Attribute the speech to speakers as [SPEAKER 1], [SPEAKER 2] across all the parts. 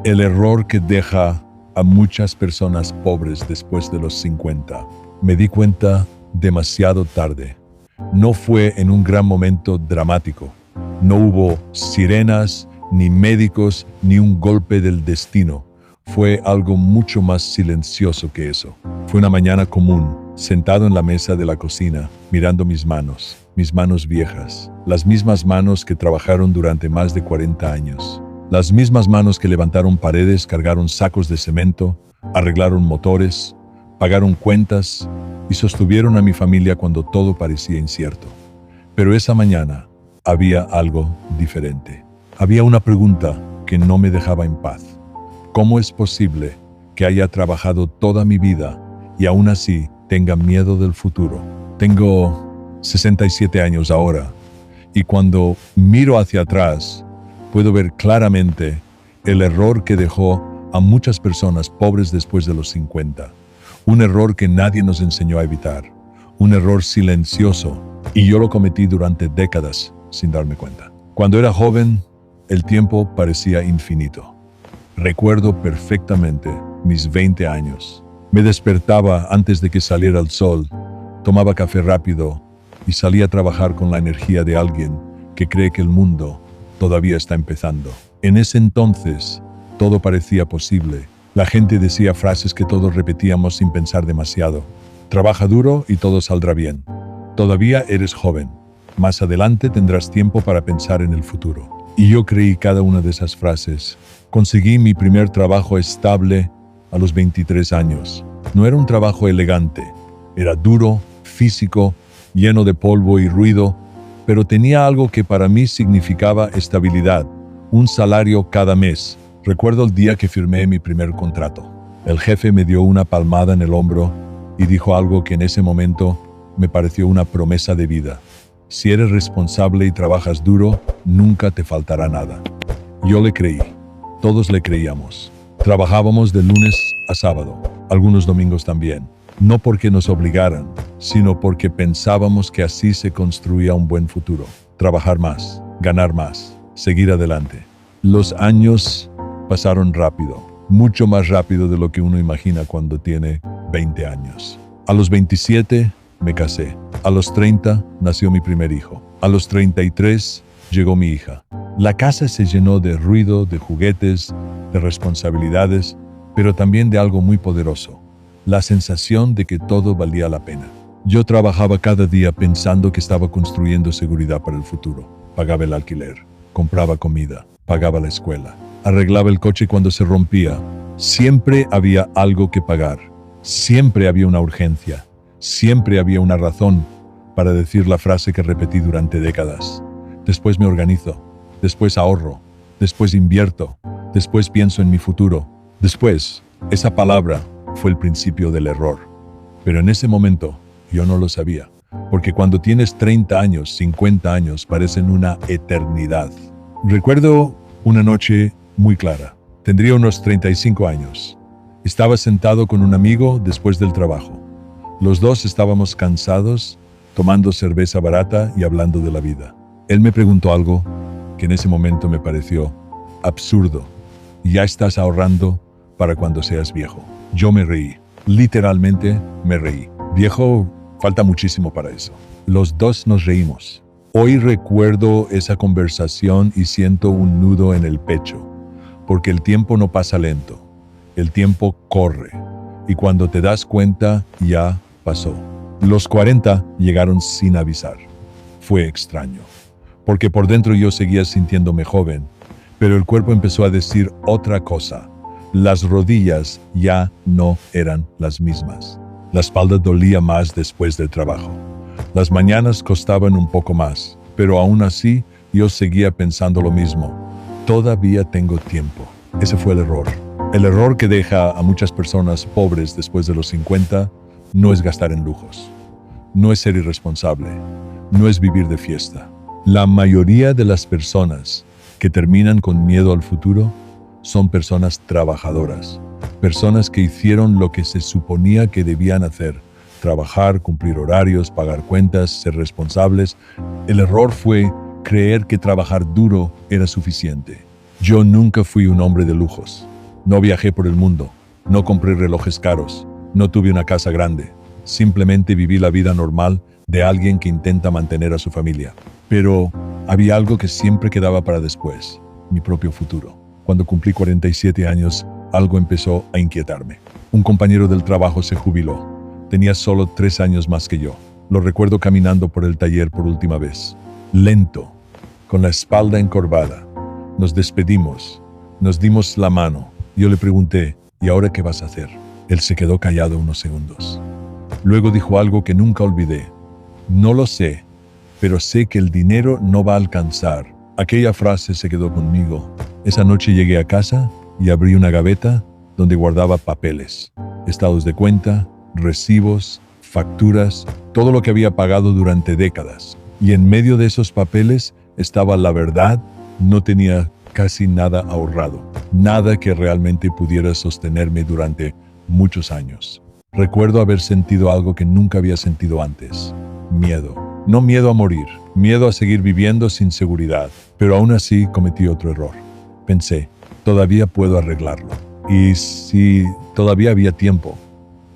[SPEAKER 1] El error que deja a muchas personas pobres después de los 50. Me di cuenta demasiado tarde. No fue en un gran momento dramático. No hubo sirenas, ni médicos, ni un golpe del destino. Fue algo mucho más silencioso que eso. Fue una mañana común, sentado en la mesa de la cocina, mirando mis manos viejas, las mismas manos que trabajaron durante más de 40 años. Las mismas manos que levantaron paredes, cargaron sacos de cemento, arreglaron motores, pagaron cuentas y sostuvieron a mi familia cuando todo parecía incierto. Pero esa mañana había algo diferente. Había una pregunta que no me dejaba en paz. ¿Cómo es posible que haya trabajado toda mi vida y aún así tenga miedo del futuro? Tengo 67 años ahora y cuando miro hacia atrás, puedo ver claramente el error que dejó a muchas personas pobres después de los 50. Un error que nadie nos enseñó a evitar. Un error silencioso. Y yo lo cometí durante décadas sin darme cuenta. Cuando era joven, el tiempo parecía infinito. Recuerdo perfectamente mis 20 años. Me despertaba antes de que saliera el sol, tomaba café rápido y salía a trabajar con la energía de alguien que cree que el mundo todavía está empezando. En ese entonces, todo parecía posible. La gente decía frases que todos repetíamos sin pensar demasiado. Trabaja duro y todo saldrá bien. Todavía eres joven. Más adelante tendrás tiempo para pensar en el futuro. Y yo creí cada una de esas frases. Conseguí mi primer trabajo estable a los 23 años. No era un trabajo elegante. Era duro, físico, lleno de polvo y ruido, pero tenía algo que para mí significaba estabilidad, un salario cada mes. Recuerdo el día que firmé mi primer contrato. El jefe me dio una palmada en el hombro y dijo algo que en ese momento me pareció una promesa de vida. Si eres responsable y trabajas duro, nunca te faltará nada. Yo le creí. Todos le creíamos. Trabajábamos de lunes a sábado, algunos domingos también. No porque nos obligaran, sino porque pensábamos que así se construía un buen futuro. Trabajar más, ganar más, seguir adelante. Los años pasaron rápido, mucho más rápido de lo que uno imagina cuando tiene 20 años. A los 27 me casé. A los 30 nació mi primer hijo. A los 33 llegó mi hija. La casa se llenó de ruido, de juguetes, de responsabilidades, pero también de algo muy poderoso. La sensación de que todo valía la pena. Yo trabajaba cada día pensando que estaba construyendo seguridad para el futuro. Pagaba el alquiler, compraba comida, pagaba la escuela, arreglaba el coche cuando se rompía. Siempre había algo que pagar. Siempre había una urgencia. Siempre había una razón para decir la frase que repetí durante décadas. Después me organizo, después ahorro, después invierto, después pienso en mi futuro. Después, esa palabra fue el principio del error. Pero en ese momento yo no lo sabía, porque cuando tienes 30 años, 50 años, parecen una eternidad. Recuerdo una noche muy clara. Tendría unos 35 años. Estaba sentado con un amigo después del trabajo. Los dos estábamos cansados, tomando cerveza barata y hablando de la vida. Él me preguntó algo que en ese momento me pareció absurdo. ¿Ya estás ahorrando para cuando seas viejo? Yo me reí. Literalmente me reí. Viejo, falta muchísimo para eso. Los dos nos reímos. Hoy recuerdo esa conversación y siento un nudo en el pecho, porque el tiempo no pasa lento. El tiempo corre. Y cuando te das cuenta, ya pasó. Los 40 llegaron sin avisar. Fue extraño, porque por dentro yo seguía sintiéndome joven, pero el cuerpo empezó a decir otra cosa. Las rodillas ya no eran las mismas. La espalda dolía más después del trabajo. Las mañanas costaban un poco más, pero aún así yo seguía pensando lo mismo. Todavía tengo tiempo. Ese fue el error. El error que deja a muchas personas pobres después de los 50 no es gastar en lujos. No es ser irresponsable. No es vivir de fiesta. La mayoría de las personas que terminan con miedo al futuro son personas trabajadoras. Personas que hicieron lo que se suponía que debían hacer. Trabajar, cumplir horarios, pagar cuentas, ser responsables. El error fue creer que trabajar duro era suficiente. Yo nunca fui un hombre de lujos. No viajé por el mundo. No compré relojes caros. No tuve una casa grande. Simplemente viví la vida normal de alguien que intenta mantener a su familia. Pero había algo que siempre quedaba para después: mi propio futuro. Cuando cumplí 47 años, algo empezó a inquietarme. Un compañero del trabajo se jubiló. Tenía solo 3 años más que yo. Lo recuerdo caminando por el taller por última vez. Lento, con la espalda encorvada. Nos despedimos. Nos dimos la mano. Yo le pregunté: ¿y ahora qué vas a hacer? Él se quedó callado unos segundos. Luego dijo algo que nunca olvidé: no lo sé, pero sé que el dinero no va a alcanzar. Aquella frase se quedó conmigo. Esa noche llegué a casa y abrí una gaveta donde guardaba papeles, estados de cuenta, recibos, facturas, todo lo que había pagado durante décadas. Y en medio de esos papeles estaba la verdad. No tenía casi nada ahorrado, nada que realmente pudiera sostenerme durante muchos años. Recuerdo haber sentido algo que nunca había sentido antes: miedo. No miedo a morir, miedo a seguir viviendo sin seguridad. Pero aún así cometí otro error. Pensé: todavía puedo arreglarlo. Y sí, todavía había tiempo,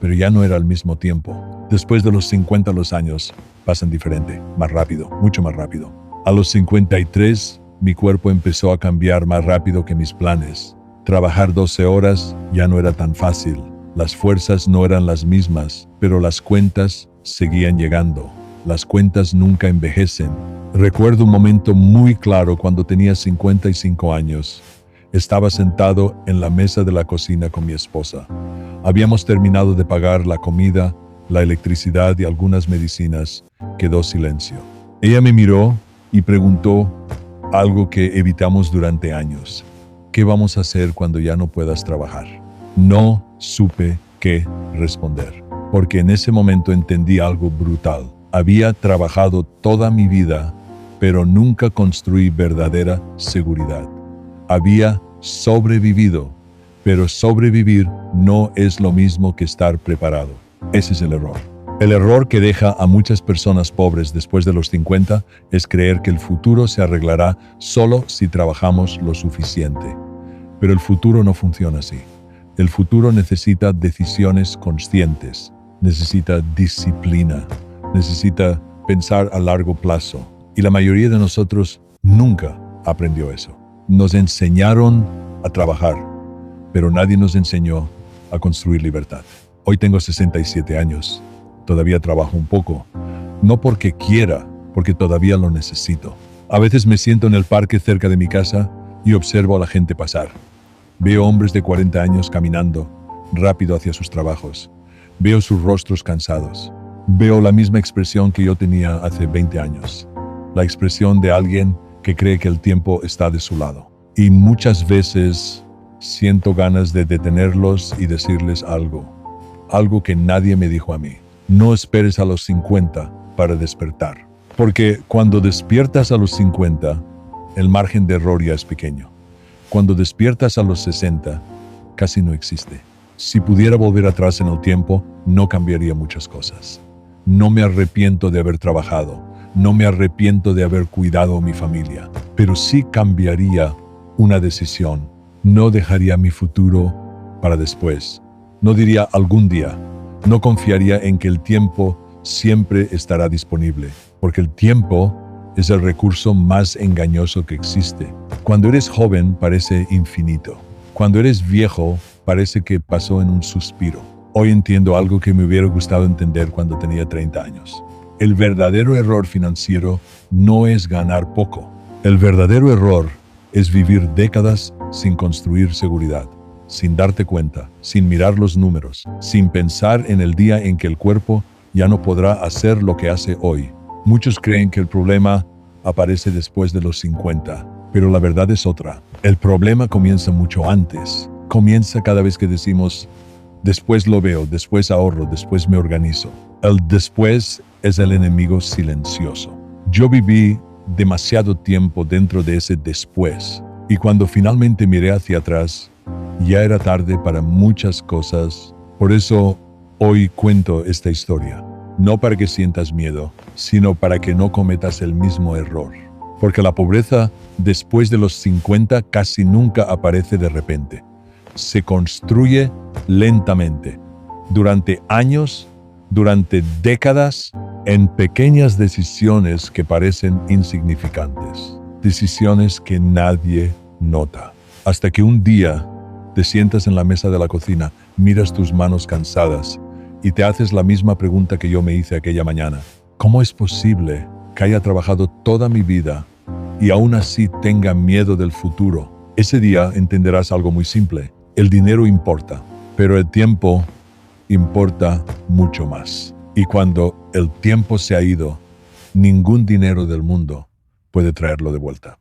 [SPEAKER 1] pero ya no era el mismo tiempo. Después de los 50 los años pasan diferente, más rápido, mucho más rápido. A los 53, mi cuerpo empezó a cambiar más rápido que mis planes. Trabajar 12 horas ya no era tan fácil. Las fuerzas no eran las mismas, pero las cuentas seguían llegando. Las cuentas nunca envejecen. Recuerdo un momento muy claro cuando tenía 55 años. Estaba sentado en la mesa de la cocina con mi esposa. Habíamos terminado de pagar la comida, la electricidad y algunas medicinas. Quedó silencio. Ella me miró y preguntó algo que evitamos durante años: ¿qué vamos a hacer cuando ya no puedas trabajar? No supe qué responder, porque en ese momento entendí algo brutal. Había trabajado toda mi vida, pero nunca construí verdadera seguridad. Había sobrevivido, pero sobrevivir no es lo mismo que estar preparado. Ese es el error. El error que deja a muchas personas pobres después de los 50 es creer que el futuro se arreglará solo si trabajamos lo suficiente. Pero el futuro no funciona así. El futuro necesita decisiones conscientes, necesita disciplina, necesita pensar a largo plazo. Y la mayoría de nosotros nunca aprendió eso. Nos enseñaron a trabajar, pero nadie nos enseñó a construir libertad. Hoy tengo 67 años. Todavía trabajo un poco. No porque quiera, porque todavía lo necesito. A veces me siento en el parque cerca de mi casa y observo a la gente pasar. Veo hombres de 40 años caminando rápido hacia sus trabajos. Veo sus rostros cansados. Veo la misma expresión que yo tenía hace 20 años. La expresión de alguien que cree que el tiempo está de su lado. Y muchas veces siento ganas de detenerlos y decirles algo que nadie me dijo a mí. No esperes a los 50 para despertar. Porque cuando despiertas a los 50, el margen de error ya es pequeño. Cuando despiertas a los 60, casi no existe. Si pudiera volver atrás en el tiempo, no cambiaría muchas cosas. No me arrepiento de haber trabajado. No me arrepiento de haber cuidado a mi familia. Pero sí cambiaría una decisión. No dejaría mi futuro para después. No diría algún día. No confiaría en que el tiempo siempre estará disponible. Porque el tiempo es el recurso más engañoso que existe. Cuando eres joven parece infinito. Cuando eres viejo parece que pasó en un suspiro. Hoy entiendo algo que me hubiera gustado entender cuando tenía 30 años. El verdadero error financiero no es ganar poco. El verdadero error es vivir décadas sin construir seguridad, sin darte cuenta, sin mirar los números, sin pensar en el día en que el cuerpo ya no podrá hacer lo que hace hoy. Muchos creen que el problema aparece después de los 50, pero la verdad es otra. El problema comienza mucho antes. Comienza cada vez que decimos: después lo veo, después ahorro, después me organizo. El después es el enemigo silencioso. Yo viví demasiado tiempo dentro de ese después, y cuando finalmente miré hacia atrás, ya era tarde para muchas cosas. Por eso hoy cuento esta historia. No para que sientas miedo, sino para que no cometas el mismo error. Porque la pobreza después de los 50 casi nunca aparece de repente. Se construye lentamente, durante años, durante décadas, en pequeñas decisiones que parecen insignificantes. Decisiones que nadie nota. Hasta que un día te sientas en la mesa de la cocina, miras tus manos cansadas y te haces la misma pregunta que yo me hice aquella mañana. ¿Cómo es posible que haya trabajado toda mi vida y aún así tenga miedo del futuro? Ese día entenderás algo muy simple. El dinero importa, pero el tiempo importa mucho más. Y cuando el tiempo se ha ido, ningún dinero del mundo puede traerlo de vuelta.